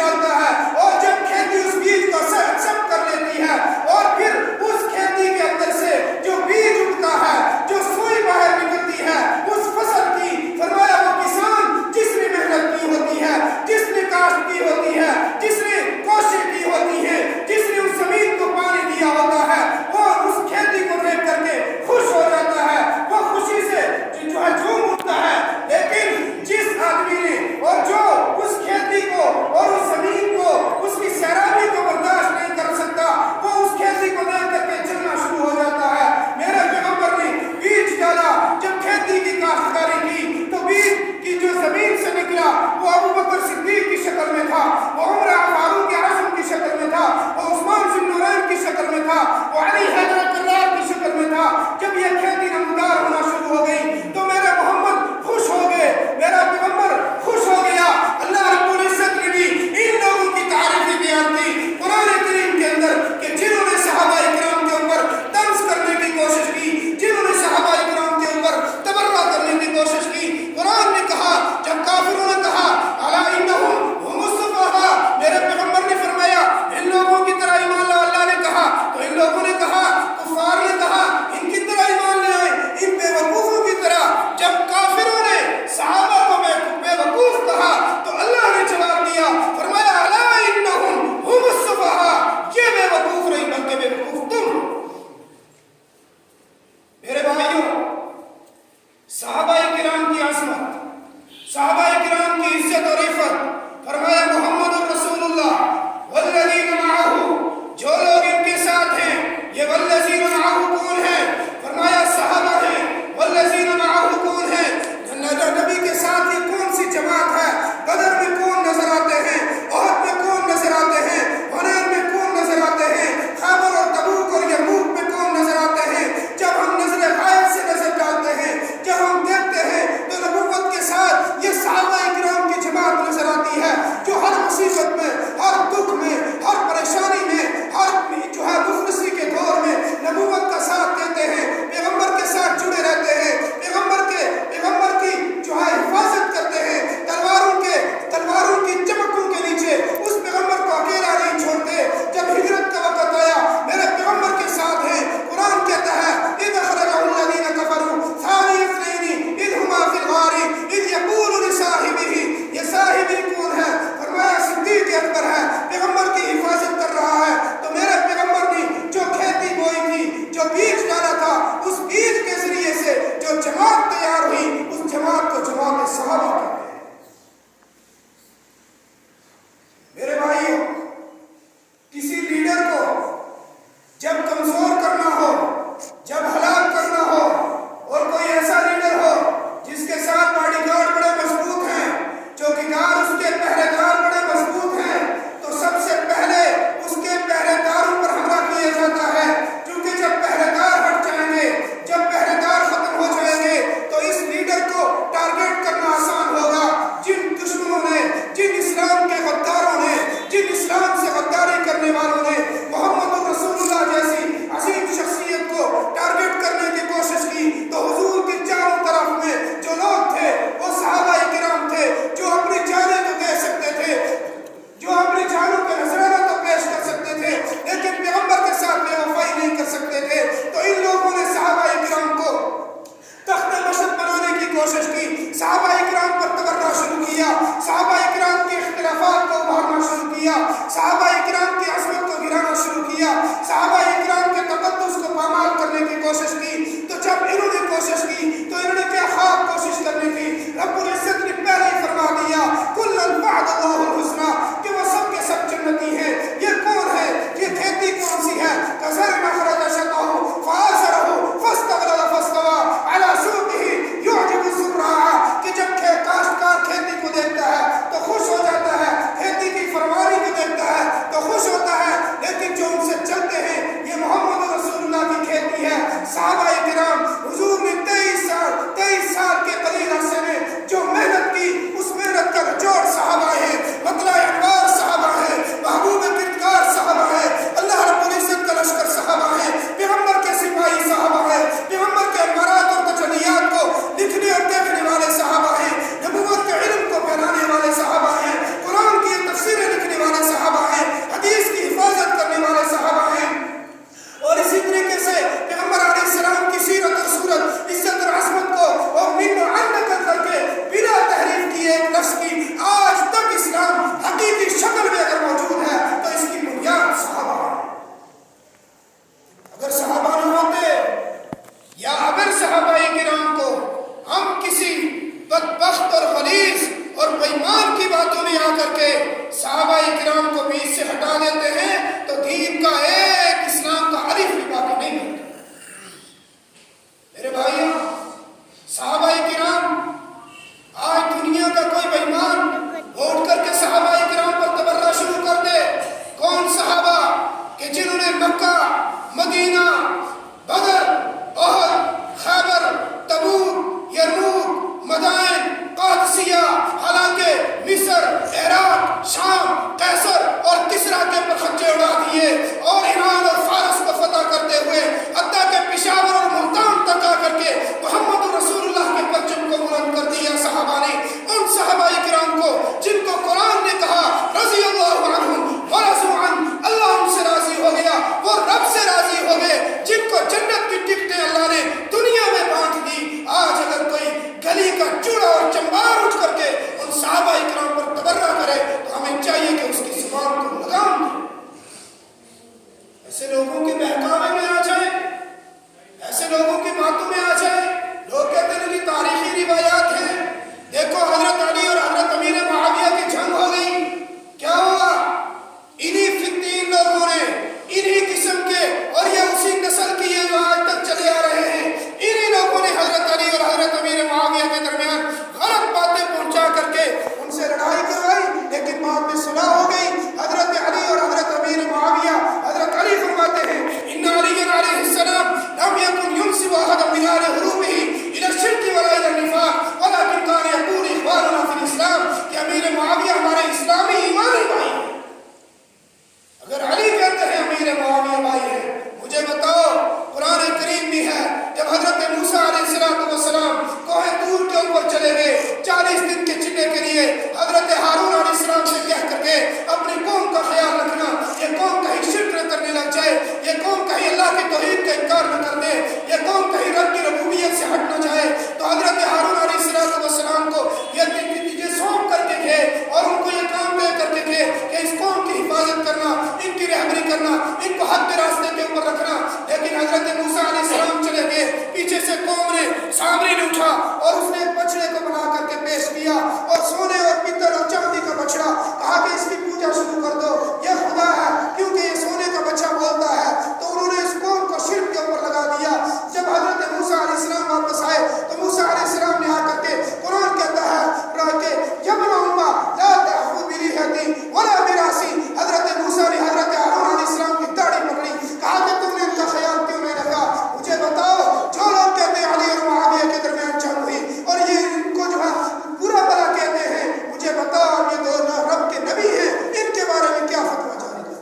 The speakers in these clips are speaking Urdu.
ڈالتا ہے اور جب کھیتی اس بیج کو ایکسپٹ کر لیتی ہے اور پھر اس کھیتی کے اندر سے جو بیج اٹھتا ہے، جو سوئی باہر نکلتی ہے اس فصل کی، فرمایا وہ کسان جس نے محنت کی ہوتی ہے، جس نے کاشت کی ہوتی ہے، جس نے کوشش کی ہوتی ہے، جس نے اس زمین کو پانی دیا ہوتا ہے، وہ اس کھیتی کو دیکھ کر کے خوش ہو جاتا ہے، وہ خوشی سے جو ہے جھوم اٹھتا ہے۔ لیکن جس آدمی نے اور جو اس کھیتی کو اور اس زمین کو لوگوں کے بہکاوے میں آ جائیں، ایسے لوگوں کی باتوں میں آ جائیں. لوگ کہتے ہیں کہ تاریخی روایات ہیں، دیکھو حضرت علی اور حضرت امیر معاویہ کی جنگ ہو گئی. کیا ہوا؟ انہی فتین لوگوں نے، انہی قسم کے، اور یہ اسی نسل کی ہے جو آج تک چلے آ رہے ہیں، انہی لوگوں نے حضرت علی اور حضرت امیر معاویہ کے درمیان غلط باتیں پہنچا کر کے ان سے لڑائی کروائی. لیکن بعد میں صلح ہو گئی. حضرت علی اور حضرت امیر معاویہ، حضرت علی فرماتے ہیں ان علی علیہ السلام لم یکن ينسب احد من آل حروبه الى الشرك ولا الى النفاق ولكن كان يقول اخواننا في الاسلام، کہ امیر معاویہ ہمارے اسلامی ایمانی بھائی ہیں. اگر علی کہتے ہیں امیر معاویہ بھائی ہیں، مجھے بتاؤ قرآن کریم بھی ہے جب حضرت موسیٰ علیہ السلام کوہ طور کے اوپر چلے گئے 40 دن کے چلے کے لیے، حضرت ہارون علیہ السلام سے کہہ کر کے اپنی قوم کا خیال رکھنا، یہ قوم کہیں شرک نہ کرنے لگ جائے، یہ قوم کہیں اللہ کی توحید کا انکار نہ کر دے، یہ قوم کہیں رب کی ربوبیت سے ہٹ نہ جائے. تو حضرت ہارون علیہ السلام کو یہ سونپ کر کے تھے اور ان کو یہ کام دے کر کے تھے کہ اس قوم کی حفاظت کرنا، ان کی رہبری کرنا، ان کو حق راستے کے اوپر رکھنا. لیکن حضرت موسیٰ علیہ السلام چلے گئے، پیچھے سے قوم نے سامری نے اٹھا اور اس نے ایک بچڑے کو بنا کر کے پیش کیا، اور سونے اور پتل اور چاندی کا بچڑا، کہا کہ اس کی پوجا شروع کر دو، یہ خدا ہے کیونکہ یہ سونے کا بچہ بولتا ہے. تو انہوں نے اس قوم کو شرک کے اوپر لگا دیا. جب حضرت موسیٰ علیہ السلام واپس آئے تو موسیٰ علیہ السلام نے آ کر کے قرآن کہتا ہے کہ یبن امہ لا تأخذ بلیہتی ولا براسی، حضرت موسیٰ نے حضرت ہارون علیہ السلام کی داڑھی پکڑی، کہا کہ تم نے ان کا خیال کیوں نہیں رکھا؟ مجھے بتاؤ، جو لوگ کہتے ہیں علی اور معاویہ کے درمیان جنگ ہوئی اور یہ ان کو جو ہے برا بھلا کہتے ہیں، مجھے بتاؤ یہ دو رب کے نبی ہیں، ان کے بارے میں کیا فتویٰ جاری ہے؟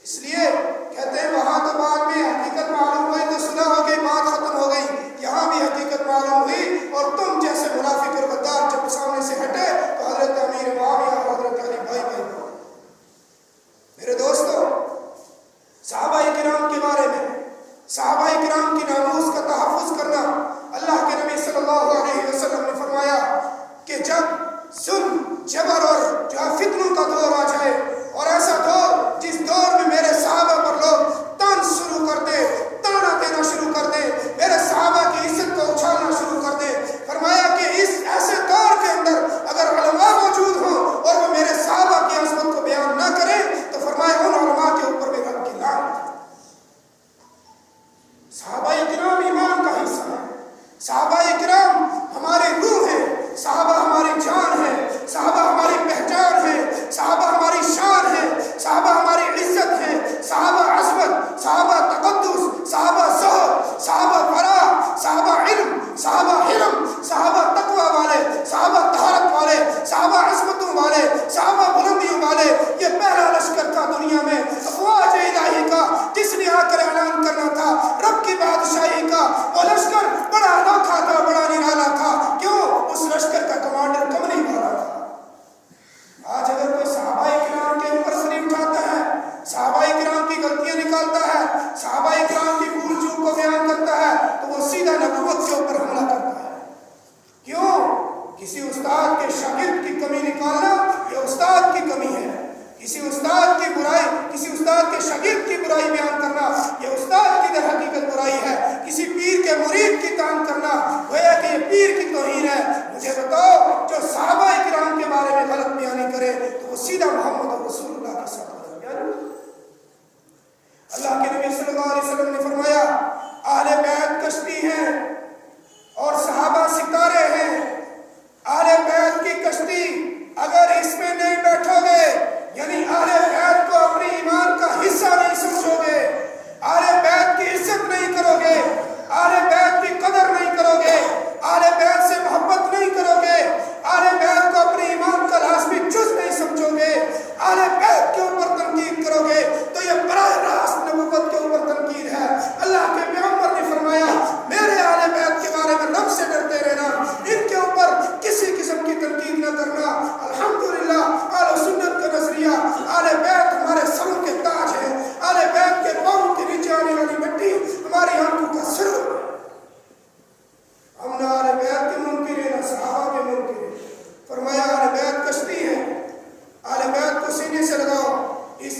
اس لیے کہتے ہیں وہاں تو بعد میں حقیقت معلوم ہوئی تو صلح ہو گئی، بات ختم ہو گئی. یہاں بھی حقیقت معلوم ہوئی اور تم جیسے منافق اور غدار جب سامنے سے ہٹے تو حضرت امیر معاویہ اور حضرت علی بھائی بھائی. میرے دوستو، صحابہ کرام کے بارے میں، صحابہ کرام کی ناموس کا تحفظ کرنا، اللہ کے نبی صلی اللہ علیہ وسلم نے فرمایا کہ جب ظلم، جبر اور جو ہے فتنوں کا دور آ جائے، اور ایسا دور جس دور میں میرے صحابہ پر لوگ طنز شروع کر دے، تانا دینا شروع کر دے، میرے صحابہ کی عزت کو اچھالنا شروع کر دے، فرمایا کہ اس ایسے دور کے اندر اگر علماء موجود ہوں اور وہ میرے صحابہ کی عظمت کو بیان نہ کریں تو فرمایا ان علماء کے اوپر بھی رب کی لعنت. صحابہ کرام ایمان کا حصہ ہیں، صحابہ کرام ہماری روح ہیں، صحابہ ہماری جان ہے، صحابہ ہماری پہچان ہے، صحابہ ہماری شان ہے، صحابہ ہماری عزت ہے، صحابہ عظمت، صحابہ تقدس، صحابہ زہد، صحابہ ورع، صحابہ علم، صحابہ حلم، صحابہ تقوی والے، صحابہ طہارت والے، صحابہ عظمتوں والے، صحابہ بلندیوں والے. یہ پہلا لشکر تھا دنیا میں افواج الہی کا، جس نے آ کر اعلان کرنا تھا رب کی بادشاہی کا. وہ لشکر بڑا انوکھا تھا، بڑا نرالا تھا. کیوں؟ اس لشکر کا کمانڈر کملی والا تھا. آج اگر کوئی صحابہ کرام کے اوپر سری اٹھاتا ہے، صحابہ کرام کی غلطیاں نکالتا ہے، صحابہ کرام کی بھول چوک کو بیان کرتا ہے، تو وہ سیدھا نبوت کے اوپر حملہ کرتا ہے. کیوں؟ کسی استاد کے شاگرد کی کمی نکالنا یہ استاد کی کمی ہے. کسی استاد کی برائی، کسی استاد کے شاگرد کی برائی بیان کرنا یہ استاد کی در حقیقت برائی ہے. کسی پیر کے مرید کی تعریف کرنا گویا کہ یہ پیر کی توہین ہے. مجھے بتاؤ، جو صحابہ کرام کے بارے میں غلط بیانی کرے تو وہ سیدھا محمد رسول اللہ کے ساتھ اللہ کے نبی صلی اللہ علیہ وسلم نے فرمایا اہل بیت کشتی ہیں اور صحابہ ستارے ہیں. اہل بیت کی کشتی اگر اس میں نہیں بیٹھو گے، یعنی اہل بیت کو اپنی ایمان کا حصہ نہیں سمجھو گے، اہل بیت کی عزت نہیں کرو گے، اہل بیت کی قدر نہیں کرو گے، اہل بیت سے محبت نہیں کرو گے، اہل بیت کو اپنے ایمان کا لازمی جز نہیں سمجھو گے، اہل بیت کے اوپر تنقید کرو گے تو یہ براہ راست نبوت کے اوپر تنقید ہے. اللہ کے پیغمبر نے فرمایا میرے اہل بیت کے بارے میں رب سے ڈرتے رہنا، ان کے اوپر کسی قسم کی تنقید نہ کرنا. الحمدللہ اہل سنت کا نظریہ، اہل بیت ہمارے سروں کے تاج ہیں، اہل بیت کے پاؤں کے نیچے آنے والی مٹی ہماری آنکھوں کا سرور ہے. ہم نہ اہل بیت کے منکر ہیں نہ صحابہ کے منکر ہیں. فرمایا اہل بیت کشتی ہے، اہل بیت کو سینے سے لگاؤ، اس